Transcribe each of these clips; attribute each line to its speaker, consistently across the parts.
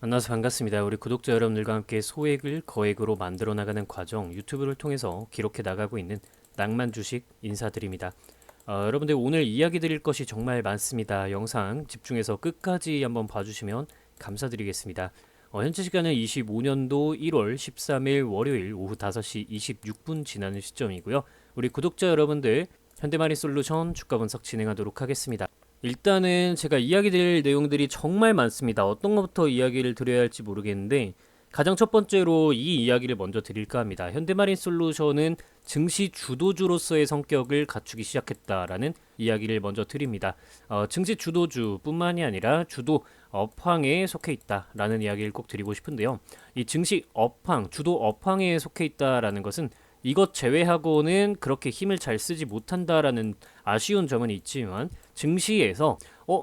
Speaker 1: 만나서 반갑습니다. 우리 구독자 여러분들과 함께 소액을 거액으로 만들어 나가는 과정 유튜브를 통해서 기록해 나가고 있는 낭만 주식 인사드립니다. 여러분들 오늘 이야기 드릴 것이 정말 많습니다. 영상 집중해서 끝까지 한번 봐주시면 감사드리겠습니다. 현재 시간은 25년도 1월 13일 월요일 오후 5시 26분 지나는 시점이고요. 우리 구독자 여러분들 현대마린솔루션 주가 분석 진행하도록 하겠습니다. 일단은 제가 이야기 드릴 내용들이 정말 많습니다. 어떤 것부터 이야기를 드려야 할지 모르겠는데 가장 첫 번째로 이 이야기를 먼저 드릴까 합니다. 현대마린솔루션은 증시 주도주로서의 성격을 갖추기 시작했다라는 이야기를 먼저 드립니다. 증시 주도주뿐만이 아니라 주도 업황에 속해 있다라는 이야기를 꼭 드리고 싶은데요. 이 증시 업황, 주도 업황에 속해 있다라는 것은 이것 제외하고는 그렇게 힘을 잘 쓰지 못한다라는 아쉬운 점은 있지만 증시에서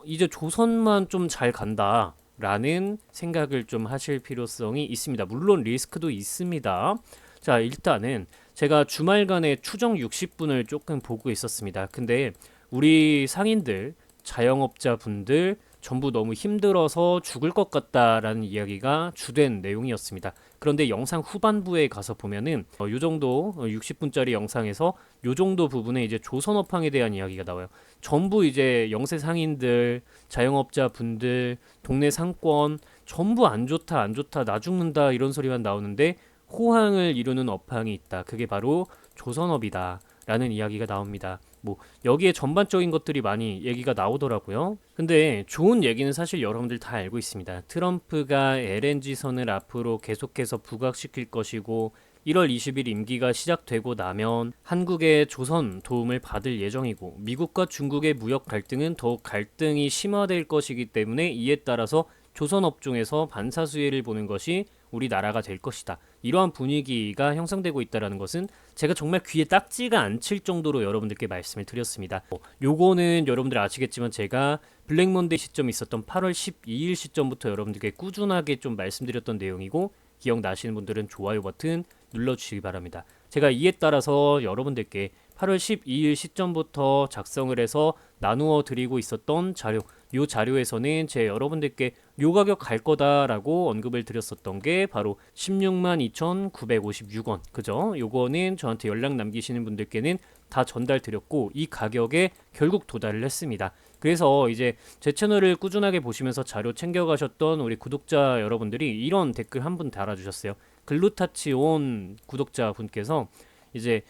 Speaker 1: 이제 조선만 좀 잘 간다 라는 생각을 좀 하실 필요성이 있습니다. 물론 리스크도 있습니다. 자, 일단은 제가 주말간에 추정 60분을 조금 보고 있었습니다. 근데 우리 상인들, 자영업자분들 전부 너무 힘들어서 죽을 것 같다라는 이야기가 주된 내용이었습니다. 그런데 영상 후반부에 가서 보면은 요 정도 60분짜리 영상에서 요 정도 부분에 이제 조선업황에 대한 이야기가 나와요. 전부 이제 영세 상인들, 자영업자 분들, 동네 상권 전부 안 좋다, 안 좋다, 나 죽는다 이런 소리만 나오는데 호황을 이루는 업황이 있다. 그게 바로 조선업이다. 라는 이야기가 나옵니다. 뭐 여기에 전반적인 것들이 많이 얘기가 나오더라고요. 근데 좋은 얘기는 사실 여러분들 다 알고 있습니다. 트럼프가 LNG선을 앞으로 계속해서 부각시킬 것이고 1월 20일 임기가 시작되고 나면 한국의 조선 도움을 받을 예정이고 미국과 중국의 무역 갈등은 더욱 갈등이 심화될 것이기 때문에 이에 따라서 조선 업종에서 반사수혜를 보는 것이 우리나라가 될 것이다. 이러한 분위기가 형성되고 있다는 것은 제가 정말 귀에 딱지가 안 칠 정도로 여러분들께 말씀을 드렸습니다. 요거는 여러분들 아시겠지만 제가 블랙먼데이 시점이 있었던 8월 12일 시점부터 여러분들께 꾸준하게 좀 말씀드렸던 내용이고 기억나시는 분들은 좋아요 버튼 눌러주시기 바랍니다. 제가 이에 따라서 여러분들께 8월 12일 시점부터 작성을 해서 나누어 드리고 있었던 자료, 요 자료에서는 제 여러분들께 요 가격 갈 거다라고 언급을 드렸었던 게 바로 162,956원 그죠? 요거는 저한테 연락 남기시는 분들께는 다 전달 드렸고 이 가격에 결국 도달을 했습니다. 그래서 이제 제 채널을 꾸준하게 보시면서 자료 챙겨가셨던 우리 구독자 여러분들이 이런 댓글 한 분 달아주셨어요. 글루타치온 구독자분께서 이제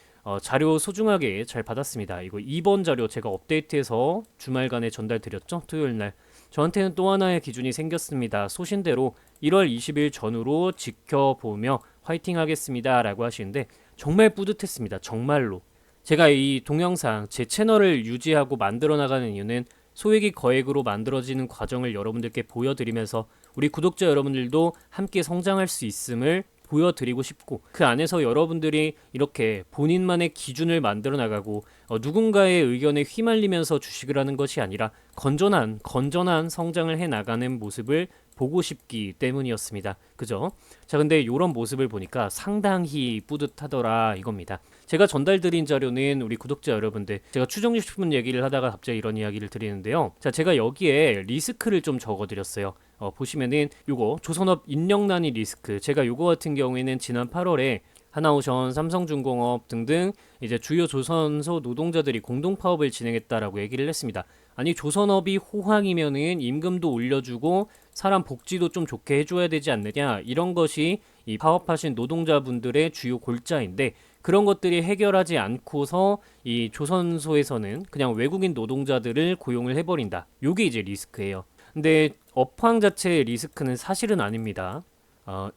Speaker 1: 자료 소중하게 잘 받았습니다. 이거 2번 자료 제가 업데이트해서 주말간에 전달 드렸죠. 토요일날 저한테는 또 하나의 기준이 생겼습니다. 소신대로 1월 20일 전후로 지켜보며 화이팅 하겠습니다 라고 하시는데 정말 뿌듯했습니다. 정말로 제가 이 동영상 제 채널을 유지하고 만들어 나가는 이유는 소액이 거액으로 만들어지는 과정을 여러분들께 보여드리면서 우리 구독자 여러분들도 함께 성장할 수 있음을 보여드리고 싶고 그 안에서 여러분들이 이렇게 본인만의 기준을 만들어 나가고 누군가의 의견에 휘말리면서 주식을 하는 것이 아니라 건전한 성장을 해 나가는 모습을 보고 싶기 때문이었습니다. 그죠? 자, 근데 이런 모습을 보니까 상당히 뿌듯하더라 이겁니다. 제가 전달드린 자료는 우리 구독자 여러분들 제가 추정 60분 얘기를 하다가 갑자기 이런 이야기를 드리는데요. 자, 제가 여기에 리스크를 좀 적어드렸어요. 보시면은 요거 조선업 인력난이 리스크 제가 요거 같은 경우에는 지난 8월에 하나오션, 삼성중공업 등등 이제 주요 조선소 노동자들이 공동 파업을 진행했다라고 얘기를 했습니다. 아니 조선업이 호황이면은 임금도 올려주고 사람 복지도 좀 좋게 해줘야 되지 않느냐 이런 것이 이 파업하신 노동자분들의 주요 골자인데 그런 것들이 해결하지 않고서 이 조선소에서는 그냥 외국인 노동자들을 고용을 해버린다. 요게 이제 리스크예요. 근데 업황 자체의 리스크는 사실은 아닙니다.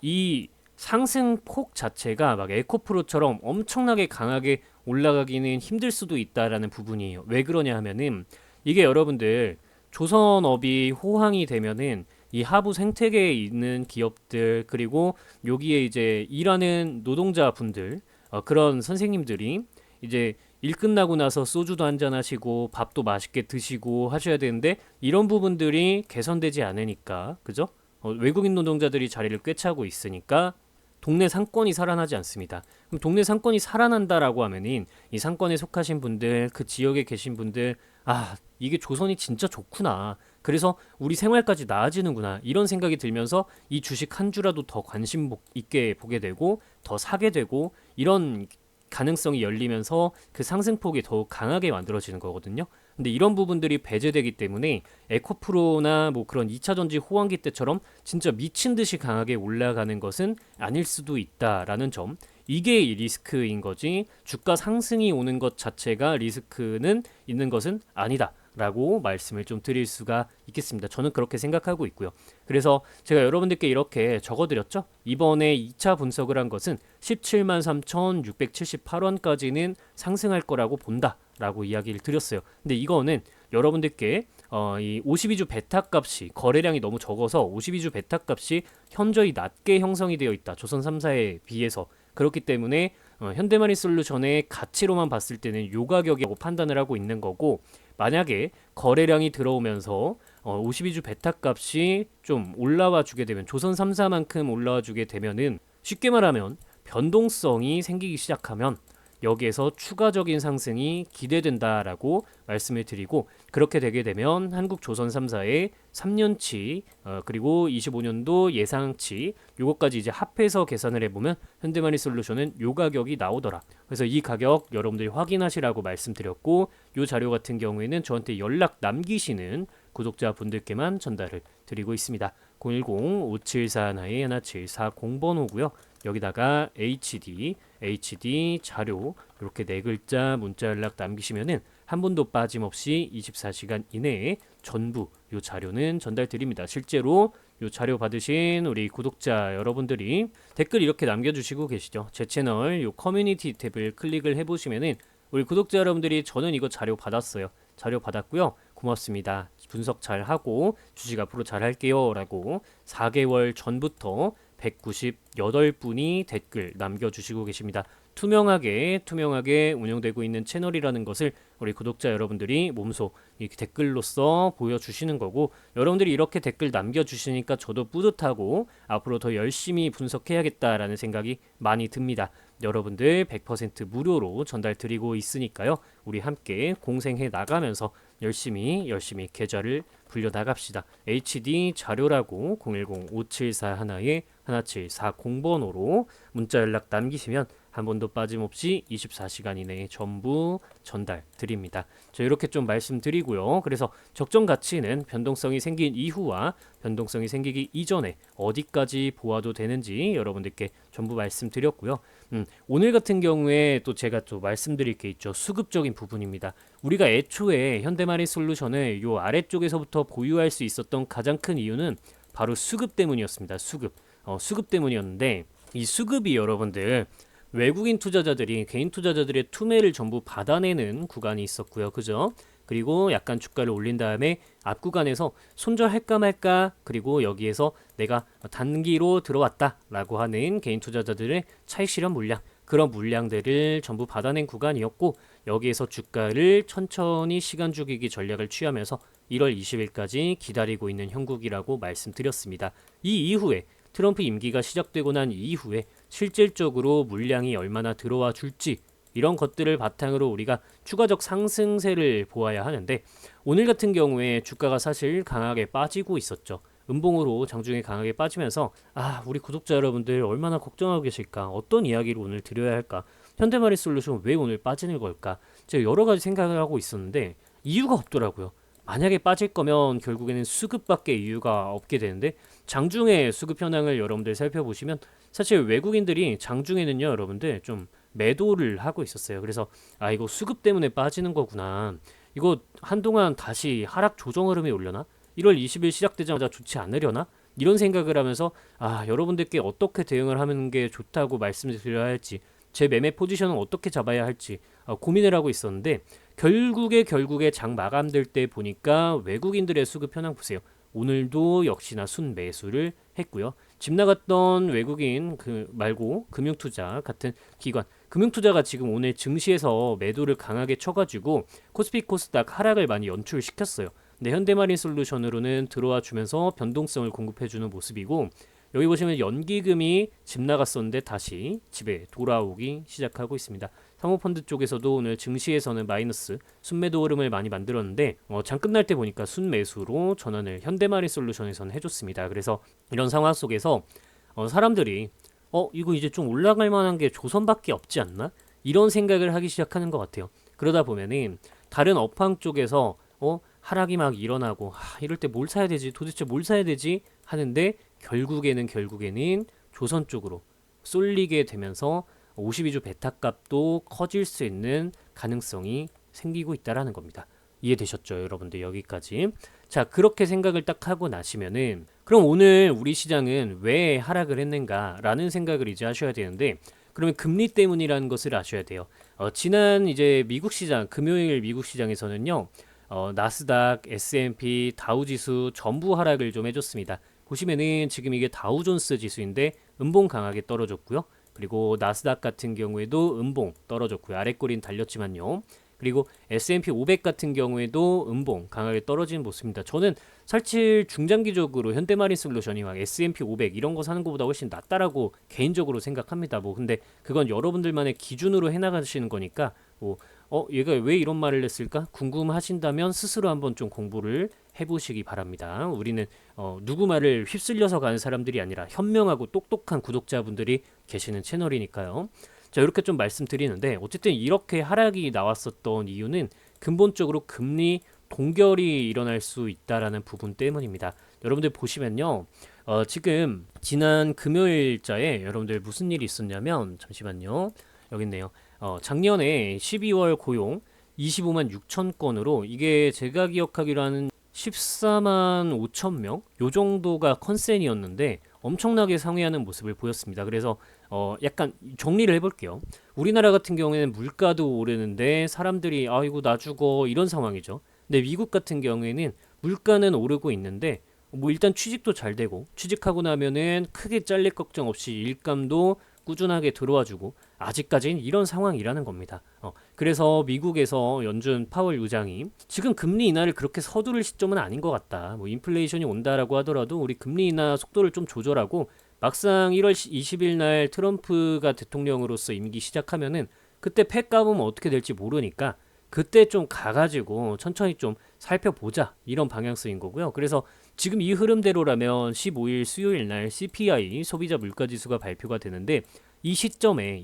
Speaker 1: 이 상승폭 자체가 막 에코프로처럼 엄청나게 강하게 올라가기는 힘들 수도 있다라는 부분이에요. 왜 그러냐 하면은 이게 여러분들 조선업이 호황이 되면은 이 하부 생태계에 있는 기업들 그리고 여기에 이제 일하는 노동자분들 그런 선생님들이 이제 일 끝나고 나서 소주도 한잔 하시고 밥도 맛있게 드시고 하셔야 되는데 이런 부분들이 개선되지 않으니까 그죠? 외국인 노동자들이 자리를 꿰차고 있으니까 동네 상권이 살아나지 않습니다. 그럼 동네 상권이 살아난다라고 하면은 이 상권에 속하신 분들, 그 지역에 계신 분들, 아, 이게 조선이 진짜 좋구나. 그래서 우리 생활까지 나아지는구나 이런 생각이 들면서 이 주식 한 주라도 더 관심 있게 보게 되고 더 사게 되고 이런 가능성이 열리면서 그 상승폭이 더욱 강하게 만들어지는 거거든요. 근데 이런 부분들이 배제되기 때문에 에코프로나 뭐 그런 2차 전지 호황기 때처럼 진짜 미친 듯이 강하게 올라가는 것은 아닐 수도 있다라는 점. 이게 리스크인 거지 주가 상승이 오는 것 자체가 리스크는 있는 것은 아니다. 라고 말씀을 좀 드릴 수가 있겠습니다. 저는 그렇게 생각하고 있고요. 그래서 제가 여러분들께 이렇게 적어드렸죠. 이번에 2차 분석을 한 것은 17만 3,678원까지는 상승할 거라고 본다. 라고 이야기를 드렸어요. 근데 이거는 여러분들께 이 52주 베타 값이 거래량이 너무 적어서 52주 베타 값이 현저히 낮게 형성이 되어 있다. 조선 3사에 비해서. 그렇기 때문에 현대마린솔루션의 가치로만 봤을 때는 요 가격이라고 판단을 하고 있는 거고 만약에 거래량이 들어오면서 52주 베타 값이 좀 올라와 주게 되면 조선 3사만큼 올라와 주게 되면은 쉽게 말하면 변동성이 생기기 시작하면 여기에서 추가적인 상승이 기대된다라고 말씀을 드리고 그렇게 되게 되면 한국조선 3사의 3년치 그리고 25년도 예상치 요것까지 이제 합해서 계산을 해보면 현대마니솔루션은 요 가격이 나오더라. 그래서 이 가격 여러분들이 확인하시라고 말씀드렸고 요 자료 같은 경우에는 저한테 연락 남기시는 구독자분들께만 전달을 드리고 있습니다. 010-5741-1740번호고요. 여기다가 HD 자료 이렇게 네 글자 문자 연락 남기시면은 한 분도 빠짐없이 24시간 이내에 전부 요 자료는 전달드립니다. 실제로 요 자료 받으신 우리 구독자 여러분들이 댓글 이렇게 남겨주시고 계시죠. 제 채널 요 커뮤니티 탭을 클릭을 해보시면은 우리 구독자 여러분들이 저는 이거 자료 받았어요. 자료 받았고요. 고맙습니다. 분석 잘 하고 주식 앞으로 잘 할게요. 라고 4개월 전부터 198분이 댓글 남겨주시고 계십니다. 투명하게 운영되고 있는 채널이라는 것을 우리 구독자 여러분들이 몸소 이렇게 댓글로써 보여주시는 거고 여러분들이 이렇게 댓글 남겨주시니까 저도 뿌듯하고 앞으로 더 열심히 분석해야겠다라는 생각이 많이 듭니다. 여러분들 100% 무료로 전달 드리고 있으니까요. 우리 함께 공생해 나가면서 열심히 계좌를 불려 나갑시다. HD 자료라고 010-5741-1740번호로 문자 연락 남기시면 한 번도 빠짐없이 24시간 이내에 전부 전달 드립니다. 저 이렇게 좀 말씀드리고요. 그래서 적정 가치는 변동성이 생긴 이후와 변동성이 생기기 이전에 어디까지 보아도 되는지 여러분들께 전부 말씀드렸고요. 오늘 같은 경우에 또 제가 또 말씀드릴 게 있죠. 수급적인 부분입니다. 우리가 애초에 현대마린솔루션을 요 아래쪽에서부터 보유할 수 있었던 가장 큰 이유는 바로 수급 때문이었습니다. 수급 때문이었는데 이 수급이 여러분들 외국인 투자자들이 개인 투자자들의 투매를 전부 받아내는 구간이 있었고요. 그죠? 그리고 약간 주가를 올린 다음에 앞 구간에서 손절할까 말까 그리고 여기에서 내가 단기로 들어왔다라고 하는 개인 투자자들의 차익 실현 물량 그런 물량들을 전부 받아낸 구간이었고 여기에서 주가를 천천히 시간 죽이기 전략을 취하면서 1월 20일까지 기다리고 있는 형국이라고 말씀드렸습니다. 이 이후에 트럼프 임기가 시작되고 난 이후에 실질적으로 물량이 얼마나 들어와 줄지 이런 것들을 바탕으로 우리가 추가적 상승세를 보아야 하는데 오늘 같은 경우에 주가가 사실 강하게 빠지고 있었죠. 음봉으로 장중에 강하게 빠지면서 우리 구독자 여러분들 얼마나 걱정하고 계실까 어떤 이야기를 오늘 드려야 할까 현대마린솔루션 왜 오늘 빠지는 걸까 제가 여러 가지 생각을 하고 있었는데 이유가 없더라고요. 만약에 빠질 거면 결국에는 수급밖에 이유가 없게 되는데 장중에 수급 현황을 여러분들 살펴보시면 사실 외국인들이 장중에는요 여러분들 좀 매도를 하고 있었어요. 그래서 이거 수급 때문에 빠지는 거구나. 이거 한동안 다시 하락 조정 흐름이 올려나? 1월 20일 시작되자마자 좋지 않으려나? 이런 생각을 하면서 여러분들께 어떻게 대응을 하는 게 좋다고 말씀을 드려야 할지 제 매매 포지션은 어떻게 잡아야 할지 고민을 하고 있었는데 결국에 장 마감될 때 보니까 외국인들의 수급 현황 보세요. 오늘도 역시나 순매수를 했고요. 집 나갔던 외국인 말고 금융투자 같은 기관 금융투자가 지금 오늘 증시에서 매도를 강하게 쳐가지고 코스피 코스닥 하락을 많이 연출시켰어요. 근데 현대마린솔루션으로는 들어와 주면서 변동성을 공급해주는 모습이고 여기 보시면 연기금이 집 나갔었는데 다시 집에 돌아오기 시작하고 있습니다. 사모펀드 쪽에서도 오늘 증시에서는 마이너스 순매도 흐름을 많이 만들었는데 장 끝날 때 보니까 순매수로 전환을 현대마린솔루션에서는 해줬습니다. 그래서 이런 상황 속에서 사람들이 이거 이제 좀 올라갈 만한 게 조선밖에 없지 않나? 이런 생각을 하기 시작하는 것 같아요. 그러다 보면은 다른 업황 쪽에서 하락이 막 일어나고 이럴 때 뭘 사야 되지? 도대체 뭘 사야 되지? 하는데 결국에는 조선 쪽으로 쏠리게 되면서 52주 베타 값도 커질 수 있는 가능성이 생기고 있다라는 겁니다. 이해되셨죠, 여러분들? 여기까지. 자, 그렇게 생각을 딱 하고 나시면은 그럼 오늘 우리 시장은 왜 하락을 했는가라는 생각을 이제 하셔야 되는데, 그러면 금리 때문이라는 것을 아셔야 돼요. 지난 이제 미국 시장, 금요일 미국 시장에서는요, 나스닥, S&P, 다우지수 전부 하락을 좀 해줬습니다. 보시면은 지금 이게 다우존스 지수인데 음봉 강하게 떨어졌고요. 그리고 나스닥 같은 경우에도 음봉 떨어졌고요. 아랫꼬리는 달렸지만요. 그리고 S&P 500 같은 경우에도 음봉 강하게 떨어지는 모습입니다. 저는 사실 중장기적으로 현대마린솔루션이 막 S&P 500 이런 거 사는 것보다 훨씬 낫다라고 개인적으로 생각합니다. 근데 그건 여러분들만의 기준으로 해나가시는 거니까 얘가 왜 이런 말을 했을까 궁금하신다면 스스로 한번 좀 공부를 해보시기 바랍니다. 우리는 누구 말을 휩쓸려서 가는 사람들이 아니라 현명하고 똑똑한 구독자분들이 계시는 채널이니까요. 자, 이렇게 좀 말씀드리는데 어쨌든 이렇게 하락이 나왔었던 이유는 근본적으로 금리 동결이 일어날 수 있다라는 부분 때문입니다. 여러분들 보시면요. 지금 지난 금요일자에 여러분들 무슨 일이 있었냐면 잠시만요. 여기 있네요. 작년에 12월 고용 25만 6천 건으로 이게 제가 기억하기로 하는 14만 5천 명? 요 정도가 컨센이었는데 엄청나게 상회하는 모습을 보였습니다. 그래서 약간 정리를 해볼게요. 우리나라 같은 경우에는 물가도 오르는데 사람들이 아이고 나 죽어 이런 상황이죠. 근데 미국 같은 경우에는 물가는 오르고 있는데 일단 취직도 잘 되고 취직하고 나면은 크게 잘릴 걱정 없이 일감도 꾸준하게 들어와주고 아직까지는 이런 상황이라는 겁니다. 그래서 미국에서 연준 파월 의장이 지금 금리 인하를 그렇게 서두를 시점은 아닌 것 같다. 인플레이션이 온다라고 하더라도 우리 금리 인하 속도를 좀 조절하고 막상 1월 20일 날 트럼프가 대통령으로서 임기 시작하면은 그때 폐 까보면 어떻게 될지 모르니까 그때 좀 가가지고 천천히 좀 살펴보자 이런 방향성인 거고요. 그래서 지금 이 흐름대로라면 15일 수요일 날 CPI 소비자 물가지수가 발표가 되는데 이 시점에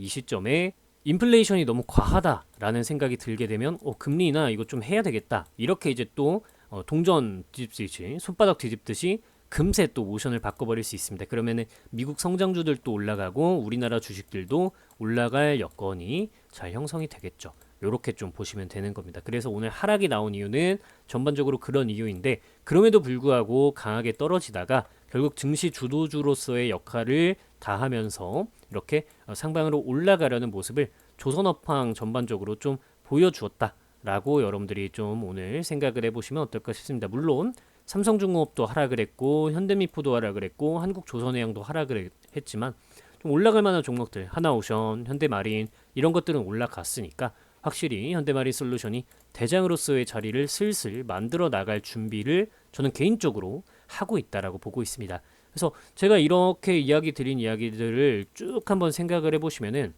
Speaker 1: 인플레이션이 너무 과하다라는 생각이 들게 되면 금리 인하 이거 좀 해야 되겠다. 이렇게 이제 또 동전 뒤집듯이 손바닥 뒤집듯이 금세 또 모션을 바꿔버릴 수 있습니다. 그러면은 미국 성장주들도 올라가고 우리나라 주식들도 올라갈 여건이 잘 형성이 되겠죠. 요렇게 좀 보시면 되는 겁니다. 그래서 오늘 하락이 나온 이유는 전반적으로 그런 이유인데 그럼에도 불구하고 강하게 떨어지다가 결국 증시 주도주로서의 역할을 다하면서 이렇게 상방으로 올라가려는 모습을 조선업황 전반적으로 좀 보여주었다라고 여러분들이 좀 오늘 생각을 해보시면 어떨까 싶습니다. 물론 삼성중공업도 하락을 했고 현대미포도 하락을 했고 한국조선해양도 하락을 했지만 좀 올라갈 만한 종목들 하나오션, 현대마린 이런 것들은 올라갔으니까 확실히 현대마린솔루션이 대장으로서의 자리를 슬슬 만들어 나갈 준비를 저는 개인적으로 하고 있다라고 보고 있습니다. 그래서 제가 이렇게 드린 이야기들을 쭉 한번 생각을 해보시면은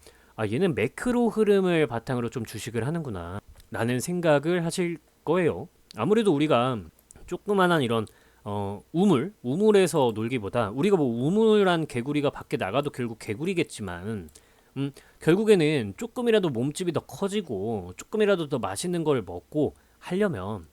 Speaker 1: 얘는 매크로 흐름을 바탕으로 좀 주식을 하는구나 라는 생각을 하실 거예요. 아무래도 우리가 조그만한 이런 우물에서 놀기보다 우리가 우물한 개구리가 밖에 나가도 결국 개구리겠지만 결국에는 조금이라도 몸집이 더 커지고 조금이라도 더 맛있는 걸 먹고 하려면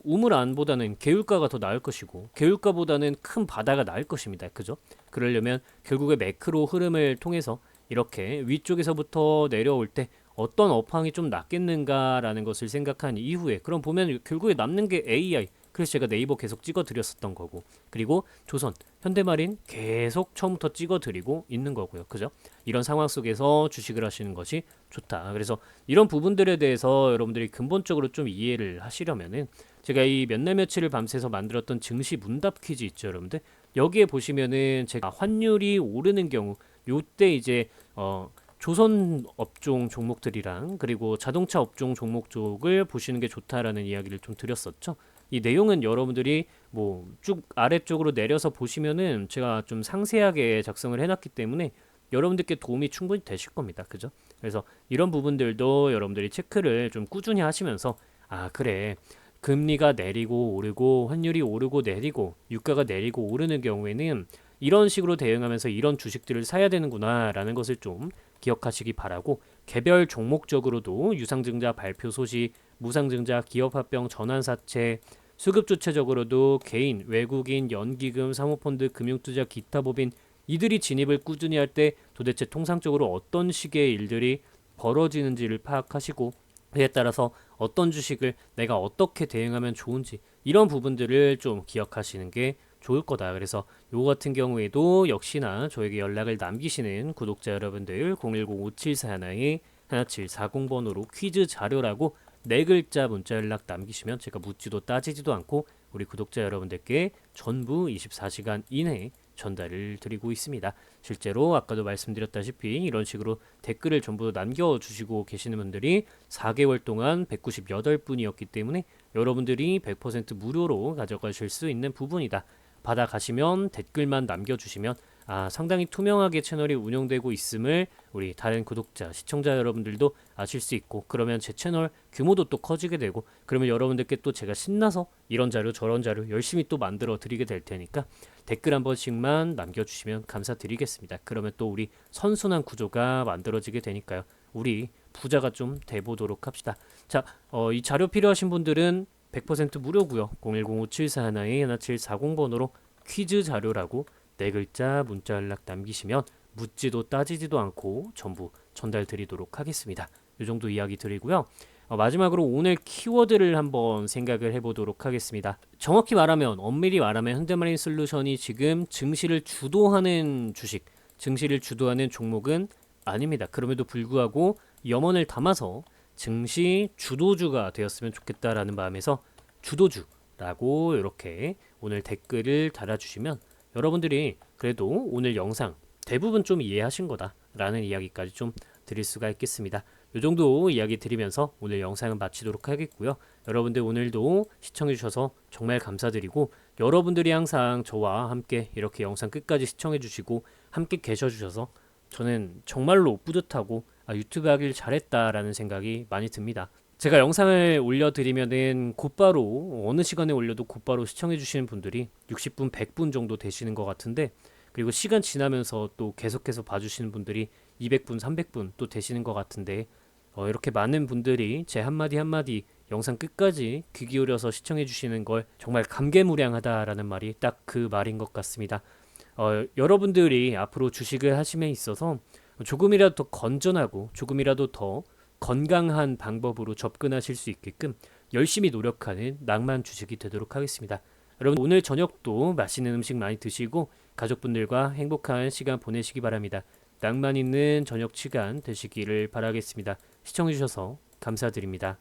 Speaker 1: 우물 안보다는 개울가가 더 나을 것이고 개울가보다는 큰 바다가 나을 것입니다. 그죠? 그러려면 결국에 매크로 흐름을 통해서 이렇게 위쪽에서부터 내려올 때 어떤 업황이 좀 낫겠는가라는 것을 생각한 이후에 그럼 보면 결국에 남는 게 AI. 그래서 제가 네이버 계속 찍어드렸었던 거고 그리고 조선, 현대마린 계속 처음부터 찍어드리고 있는 거고요. 그죠? 이런 상황 속에서 주식을 하시는 것이 좋다. 그래서 이런 부분들에 대해서 여러분들이 근본적으로 좀 이해를 하시려면은 제가 이 몇 날 며칠을 밤새서 만들었던 증시 문답 퀴즈 있죠, 여러분들? 여기에 보시면은 제가 환율이 오르는 경우 요때 이제 조선 업종 종목들이랑 그리고 자동차 업종 종목 쪽을 보시는 게 좋다라는 이야기를 좀 드렸었죠. 이 내용은 여러분들이 쭉 아래쪽으로 내려서 보시면은 제가 좀 상세하게 작성을 해놨기 때문에 여러분들께 도움이 충분히 되실 겁니다. 그죠? 그래서 이런 부분들도 여러분들이 체크를 좀 꾸준히 하시면서 아, 그래. 금리가 내리고 오르고 환율이 오르고 내리고 유가가 내리고 오르는 경우에는 이런 식으로 대응하면서 이런 주식들을 사야 되는구나라는 것을 좀 기억하시기 바라고 개별 종목적으로도 유상증자 발표 소식, 무상증자 기업합병 전환사채, 수급 조체적으로도 개인, 외국인, 연기금, 사모펀드, 금융투자, 기타 법인 이들이 진입을 꾸준히 할 때 도대체 통상적으로 어떤 식의 일들이 벌어지는지를 파악하시고 그에 따라서 어떤 주식을 내가 어떻게 대응하면 좋은지 이런 부분들을 좀 기억하시는 게 좋을 거다. 그래서 요거 같은 경우에도 역시나 저에게 연락을 남기시는 구독자 여러분들 010-5741-1740번으로 퀴즈 자료라고 네 글자 문자 연락 남기시면 제가 묻지도 따지지도 않고 우리 구독자 여러분들께 전부 24시간 이내에 전달을 드리고 있습니다. 실제로 아까도 말씀드렸다시피 이런 식으로 댓글을 전부 남겨주시고 계시는 분들이 4개월 동안 198분이었기 때문에 여러분들이 100% 무료로 가져가실 수 있는 부분이다. 받아가시면 댓글만 남겨주시면 상당히 투명하게 채널이 운영되고 있음을 우리 다른 구독자, 시청자 여러분들도 아실 수 있고 그러면 제 채널 규모도 또 커지게 되고 그러면 여러분들께 또 제가 신나서 이런 자료 저런 자료 열심히 또 만들어 드리게 될 테니까 댓글 한 번씩만 남겨주시면 감사드리겠습니다. 그러면 또 우리 선순환 구조가 만들어지게 되니까요. 우리 부자가 좀 돼보도록 합시다. 자, 이 자료 필요하신 분들은 100% 무료고요. 010-5741-1740번으로 퀴즈 자료라고 네 글자 문자 연락 남기시면 묻지도 따지지도 않고 전부 전달 드리도록 하겠습니다. 이 정도 이야기 드리고요. 마지막으로 오늘 키워드를 한번 생각을 해보도록 하겠습니다. 정확히 말하면 엄밀히 말하면 현대마린 솔루션이 지금 증시를 주도하는 주식, 증시를 주도하는 종목은 아닙니다. 그럼에도 불구하고 염원을 담아서 증시 주도주가 되었으면 좋겠다라는 마음에서 주도주라고 이렇게 오늘 댓글을 달아주시면 여러분들이 그래도 오늘 영상 대부분 좀 이해하신 거다라는 이야기까지 좀 드릴 수가 있겠습니다. 이 정도 이야기 드리면서 오늘 영상은 마치도록 하겠고요. 여러분들 오늘도 시청해주셔서 정말 감사드리고 여러분들이 항상 저와 함께 이렇게 영상 끝까지 시청해주시고 함께 계셔주셔서 저는 정말로 뿌듯하고 유튜브 하길 잘했다라는 생각이 많이 듭니다. 제가 영상을 올려드리면은 곧바로 어느 시간에 올려도 곧바로 시청해주시는 분들이 60분, 100분 정도 되시는 것 같은데 그리고 시간 지나면서 또 계속해서 봐주시는 분들이 200분, 300분 또 되시는 것 같은데 이렇게 많은 분들이 제 한마디 한마디 영상 끝까지 귀 기울여서 시청해주시는 걸 정말 감개무량하다라는 말이 딱 그 말인 것 같습니다. 여러분들이 앞으로 주식을 하심에 있어서 조금이라도 더 건전하고 조금이라도 더 건강한 방법으로 접근하실 수 있게끔 열심히 노력하는 낭만 주식이 되도록 하겠습니다. 여러분 오늘 저녁도 맛있는 음식 많이 드시고 가족분들과 행복한 시간 보내시기 바랍니다. 낭만 있는 저녁 시간 되시기를 바라겠습니다. 시청해주셔서 감사드립니다.